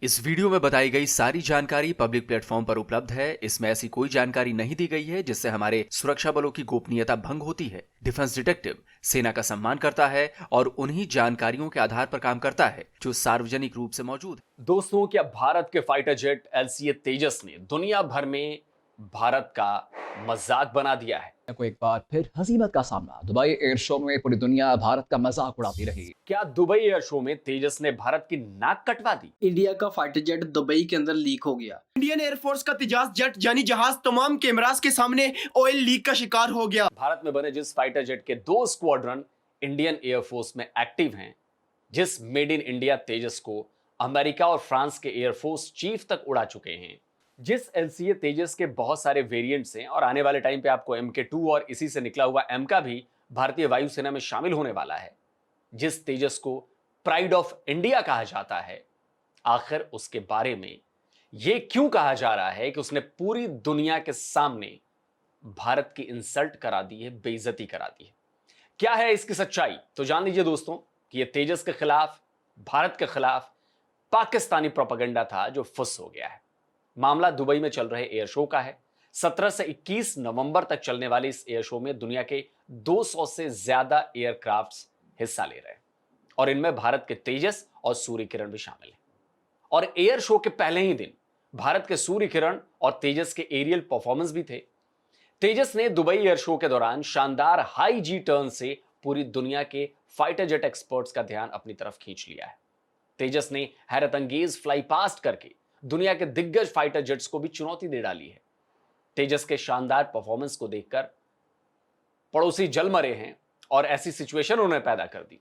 इस वीडियो में बताई गई सारी जानकारी पब्लिक प्लेटफॉर्म पर उपलब्ध है। इसमें ऐसी कोई जानकारी नहीं दी गई है जिससे हमारे सुरक्षा बलों की गोपनीयता भंग होती है। डिफेंस डिटेक्टिव सेना का सम्मान करता है और उन्हीं जानकारियों के आधार पर काम करता है जो सार्वजनिक रूप से मौजूद है। दोस्तों, क्या भारत के फाइटर जेट एलसीए तेजस ने दुनिया भर में भारत का मजाक बना दिया है? को एक बार फिर हजीमत का सामना। दुबई एयर शो में पूरी दुनिया भारत का मजाक उड़ाती रही। क्या दुबई एयर शो में तेजस ने भारत की नाक कटवा दी? इंडिया का फाइटर जेट दुबई के अंदर लीक हो गया। इंडियन एयरफोर्स का तेजास जेट यानी जहाज तमाम कैमरास के सामने ऑयल लीक का शिकार हो गया। भारत में बने जिस फाइटर जेट के 2 स्क्वाड्रन इंडियन एयरफोर्स में एक्टिव हैं, जिस मेड इन इंडिया तेजस को अमेरिका और फ्रांस के एयरफोर्स चीफ तक उड़ा चुके हैं, जिस एलसीए तेजस के बहुत सारे वेरिएंट्स हैं और आने वाले टाइम पे आपको MK2 और इसी से निकला हुआ M का भी भारतीय वायुसेना में शामिल होने वाला है, जिस तेजस को प्राइड ऑफ इंडिया कहा जाता है, आखिर उसके बारे में यह क्यों कहा जा रहा है कि उसने पूरी दुनिया के सामने भारत की इंसल्ट करा दी है, बेइज्जती करा दी है? क्या है इसकी सच्चाई? तो जान लीजिए दोस्तों कि यह तेजस के खिलाफ, भारत के खिलाफ पाकिस्तानी प्रोपेगेंडा था जो फुस हो गया है। मामला दुबई में चल रहे एयर शो का है। 17 से 21 नवंबर तक चलने वाले इस एयर शो में दुनिया के 200 से ज्यादा एयरक्राफ्ट्स हिस्सा ले रहे हैं और इनमें भारत के तेजस और सूर्य किरण भी शामिल हैं। और एयर शो के पहले ही दिन भारत के सूर्य किरण और तेजस के एरियल परफॉर्मेंस भी थे। तेजस ने दुबई एयर शो के दौरान शानदार हाई जी टर्न से पूरी दुनिया के फाइटर जेट एक्सपर्ट्स का ध्यान अपनी तरफ खींच लिया है। तेजस ने हैरतअंगेज फ्लाई पास्ट करके दुनिया के दिग्गज फाइटर जेट्स को भी चुनौती दे डाली है। तेजस के शानदार परफॉर्मेंस को देखकर पड़ोसी जल मरे हैं और ऐसी सिचुएशन उन्होंने पैदा कर दी।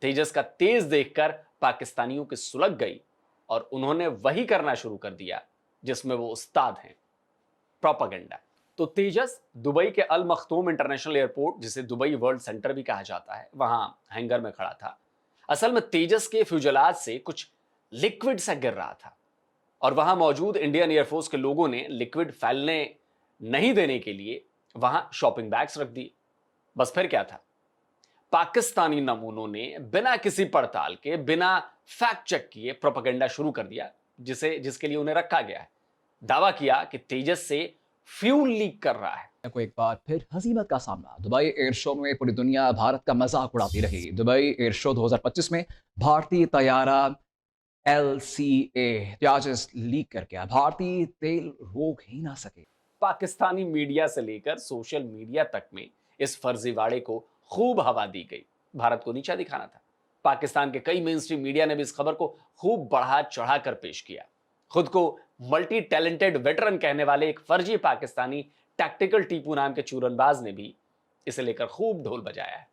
तेजस का तेज देखकर पाकिस्तानियों की सुलग गई और उन्होंने वही करना शुरू कर दिया जिसमें वो उस्ताद हैं, प्रोपेगेंडा। तो तेजस दुबई के अल मखतूम इंटरनेशनल एयरपोर्ट, जिसे दुबई वर्ल्ड सेंटर भी कहा जाता है, वहां हैंगर में खड़ा था। असल में तेजस के फ्यूजलाज से कुछ लिक्विड सा गिर रहा था और वहां मौजूद इंडियन एयरफोर्स के लोगों ने लिक्विड फैलने नहीं देने के लिए वहां शॉपिंग बैग्स रख दिए। बस फिर क्या था, पाकिस्तानी नमूनों ने बिना किसी पड़ताल के, बिना फैक्ट चेक किए प्रोपेगेंडा शुरू कर दिया जिसके लिए उन्हें रखा गया है। दावा किया कि तेजस से फ्यूल लीक कर रहा है। को एक बार फिर हजीमत का सामना। दुबई एयर शो में पूरी दुनिया भारत का मजाक उड़ाती रही। दुबई एयर शो 2025 में भारतीय तैयारा LCA तेजस लीक कर गया। भारतीय तेल रोक ही ना सके। पाकिस्तानी मीडिया से लेकर सोशल मीडिया तक में इस फर्जीवाड़े को खूब हवा दी गई। भारत को नीचा दिखाना था। पाकिस्तान के कई मेन स्ट्रीम मीडिया ने भी इस खबर को खूब बढ़ा चढ़ाकर पेश किया। खुद को मल्टी टैलेंटेड वेटरन कहने वाले एक फर्जी पाकिस्तानी टैक्टिकल टीपू नाम के चूरनबाज ने भी इसे लेकर खूब ढोल बजाया है।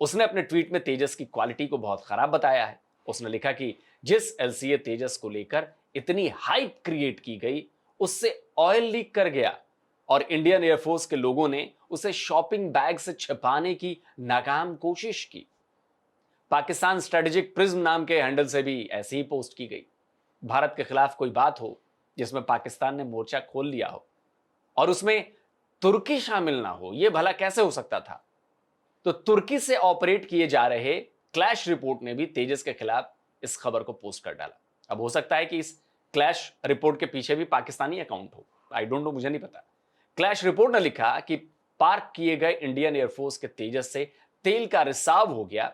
उसने अपने ट्वीट में तेजस की क्वालिटी को बहुत खराब बताया है। उसने लिखा कि जिस एलसीए तेजस को लेकर इतनी हाइप क्रिएट की गई, उससे ऑयल लीक कर गया और इंडियन एयरफोर्स के लोगों ने उसे शॉपिंग बैग से छिपाने की नाकाम कोशिश की। पाकिस्तान स्ट्रेटेजिक प्रिज्म नाम के हैंडल से भी ऐसी ही पोस्ट की गई। भारत के खिलाफ कोई बात हो जिसमें पाकिस्तान ने मोर्चा खोल लिया हो और उसमें तुर्की शामिल ना हो, यह भला कैसे हो सकता था? तो तुर्की से ऑपरेट किए जा रहे क्लैश रिपोर्ट ने भी तेजस के खिलाफ इस खबर को पोस्ट कर डाला। अब हो सकता है कि इस क्लैश रिपोर्ट के पीछे भी पाकिस्तानी अकाउंट हो, आई डोंट नो, मुझे नहीं पता। क्लैश रिपोर्ट ने लिखा कि पार्क किए गए इंडियन एयरफोर्स के तेजस से तेल का रिसाव हो गया।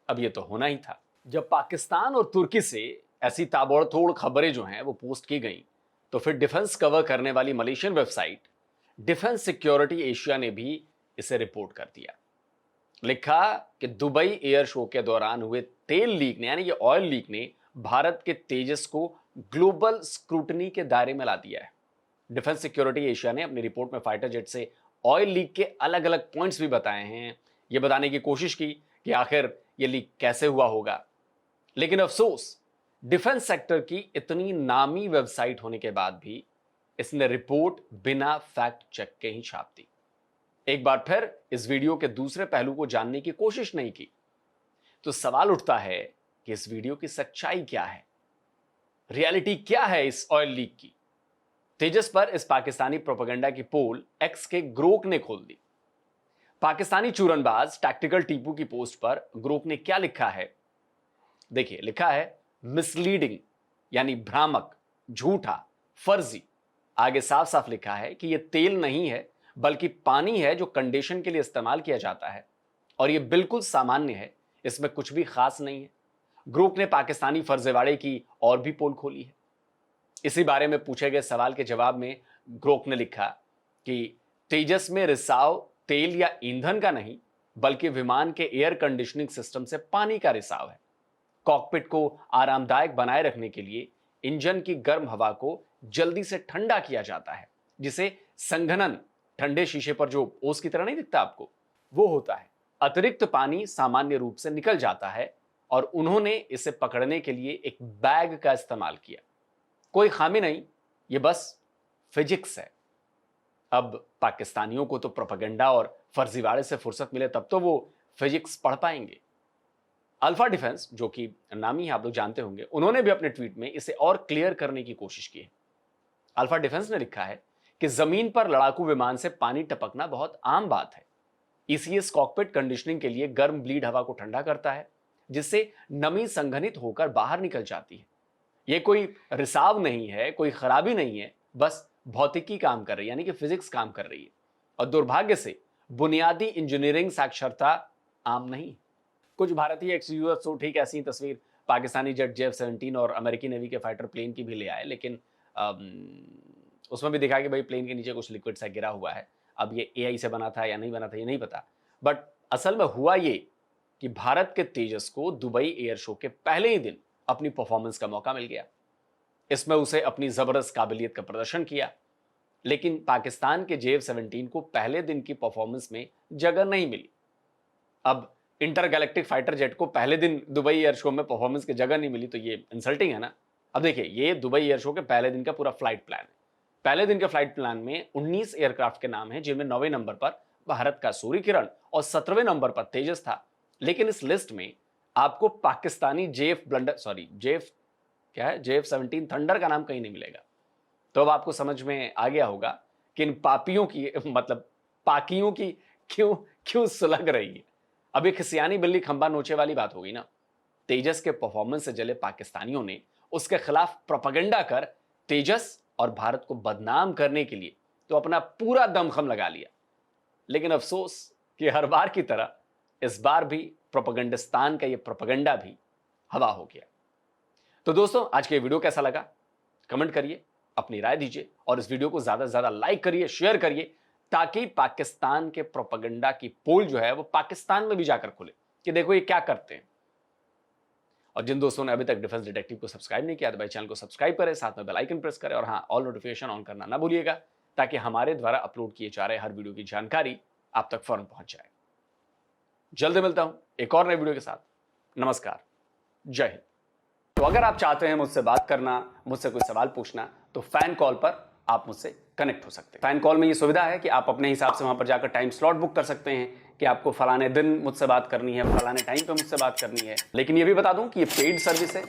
अब यह तो होना ही था। जब पाकिस्तान और तुर्की से ऐसी ताबड़तोड़ खबरें जो हैं वो पोस्ट की गई, तो फिर डिफेंस कवर करने वाली Malaysian website defence security Asia ने भी इसे रिपोर्ट कर दिया। लिखा कि दुबई एयर शो के दौरान हुए तेल लीक ने, यानी ये ऑयल लीक ने, भारत के तेजस को ग्लोबल स्क्रूटनी के दायरे में ला दिया है। डिफेंस सिक्योरिटी एशिया ने अपनी रिपोर्ट में फाइटर जेट से ऑयल लीक के अलग अलग पॉइंट्स भी बताए हैं। यह बताने की कोशिश की कि आखिर यह लीक कैसे हुआ होगा, लेकिन अफसोस डिफेंस सेक्टर की इतनी नामी वेबसाइट होने के बाद भी इसने रिपोर्ट बिना फैक्ट चेक के ही छाप दी। एक बार फिर इस वीडियो के दूसरे पहलू को जानने की कोशिश नहीं की, तो सवाल उठता है कि इस वीडियो की सच्चाई क्या है, रियलिटी क्या है इस ऑयल लीक की। तेजस पर इस पाकिस्तानी प्रोपेगेंडा की पोल एक्स के ग्रोक ने खोल दी। पाकिस्तानी चूरनबाज टैक्टिकल टीपू की पोस्ट पर ग्रोक ने क्या लिखा है, देखिए। लिखा है, मिसलीडिंग, यानी भ्रामक, झूठा, फर्जी। आगे साफ साफ लिखा है कि यह तेल नहीं है बल्कि पानी है जो कंडेशन के लिए इस्तेमाल किया जाता है और यह बिल्कुल सामान्य है, इसमें कुछ भी खास नहीं है। ग्रोक ने पाकिस्तानी फर्जीवाड़े की और भी पोल खोली है। इसी बारे में पूछे गए सवाल के जवाब में ग्रोक ने लिखा कि तेजस में रिसाव तेल या ईंधन का नहीं बल्कि विमान के एयर कंडीशनिंग सिस्टम से पानी का रिसाव है। कॉकपिट को आरामदायक बनाए रखने के लिए इंजन की गर्म हवा को जल्दी से ठंडा किया जाता है, जिसे संघनन, ठंडे शीशे पर जो ओस की तरह नहीं दिखता आपको, वो होता है। अतिरिक्त पानी सामान्य रूप से निकल जाता है और उन्होंने इसे पकड़ने के लिए एक बैग का इस्तेमाल किया। कोई खामी नहीं, ये बस फिजिक्स है। अब पाकिस्तानियों को तो प्रोपेगेंडा और फर्जीवाड़े से फुर्सत मिले तब तो वो फिजिक्स पढ़ पाएंगे। अल्फा डिफेंस, जो कि नामी है, आप लोग जानते होंगे, उन्होंने भी अपने ट्वीट में इसे और क्लियर करने की कोशिश की है। अल्फा डिफेंस ने लिखा है कि जमीन पर लड़ाकू विमान से पानी टपकना बहुत आम बात है। ईसीएस कॉकपिट कंडीशनिंग के लिए गर्म ब्लीड हवा को ठंडा करता है, जिससे नमी संघनित होकर बाहर निकल जाती है। यह कोई रिसाव नहीं है, कोई खराबी नहीं है, बस भौतिकी काम कर रही है, यानी कि फिजिक्स काम कर रही है। और दुर्भाग्य से बुनियादी इंजीनियरिंग साक्षरता आम नहीं। कुछ भारतीय एक्सयूएफ तो ठीक ऐसी तस्वीर पाकिस्तानी जेट JF-17 और अमेरिकी नेवी के फाइटर प्लेन की भी ले आए, लेकिन उसमें भी दिखा कि भाई प्लेन के नीचे कुछ लिक्विड सा गिरा हुआ है। अब ये AI से बना था या नहीं बना था ये नहीं पता, बट असल में हुआ ये कि भारत के तेजस को दुबई एयर शो के पहले ही दिन अपनी परफॉर्मेंस का मौका मिल गया। इसमें उसे अपनी जबरदस्त काबिलियत का प्रदर्शन किया, लेकिन पाकिस्तान के JF-17 को पहले दिन की परफॉर्मेंस में जगह नहीं मिली। अब इंटरगैलेक्टिक फाइटर जेट को पहले दिन दुबई एयर शो में परफॉर्मेंस की जगह नहीं मिली तो ये इंसल्टिंग है ना। अब देखिए, ये दुबई एयर शो के पहले दिन का पूरा फ्लाइट प्लान है। पहले दिन के फ्लाइट प्लान में 19 एयरक्राफ्ट के नाम हैं, जिनमें 9वें नंबर पर भारत का सूर्य किरण और 17वें नंबर पर तेजस था। लेकिन इस लिस्ट में आपको पाकिस्तानी JF-17 थंडर का नाम कहीं नहीं मिलेगा। तो अब आपको समझ में आ गया होगा कि इन पापियों की, मतलब पाकियों की क्यों सुलग रही है। अब एक खिसियानी बिल्ली खंबा नोचे वाली बात होगी ना। तेजस के परफॉर्मेंस से जले पाकिस्तानियों ने उसके खिलाफ प्रोपेगेंडा कर तेजस और भारत को बदनाम करने के लिए तो अपना पूरा दमखम लगा लिया। लेकिन अफसोस कि हर बार की तरह इस बार भी प्रोपेगेंडिस्तान का ये प्रोपेगेंडा भी हवा हो गया। तो दोस्तों, आज के वीडियो कैसा लगा कमेंट करिए, अपनी राय दीजिए और इस वीडियो को ज्यादा से ज्यादा लाइक करिए, शेयर करिए, ताकि पाकिस्तान के प्रोपेगेंडा की पोल जो है वो पाकिस्तान में भी जाकर खुले कि देखो ये क्या करते हैं। और जिन दोस्तों ने अभी तक डिफेंस डिटेक्टिव को सब्सक्राइब नहीं किया तो भाई चैनल को सब्सक्राइब करें, साथ में बेल आइकन प्रेस करें और हाँ, ऑल नोटिफिकेशन ऑन करना ना भूलिएगा, ताकि हमारे द्वारा अपलोड किए जा रहे हर वीडियो की जानकारी आप तक फौरन पहुंच जाए। जल्द मिलता हूं एक और नए वीडियो के साथ। नमस्कार, जय हिंद। तो अगर आप चाहते हैं मुझसे बात करना, मुझसे कोई सवाल पूछना, तो फैन कॉल पर आप मुझसे कनेक्ट हो सकते हैं। फैन कॉल में ये सुविधा है कि आप अपने हिसाब से वहां पर जाकर टाइम स्लॉट बुक कर सकते हैं कि आपको फलाने दिन मुझसे बात करनी है, फलाने टाइम पे मुझसे बात करनी है। लेकिन ये भी बता दूं कि ये पेड सर्विस है।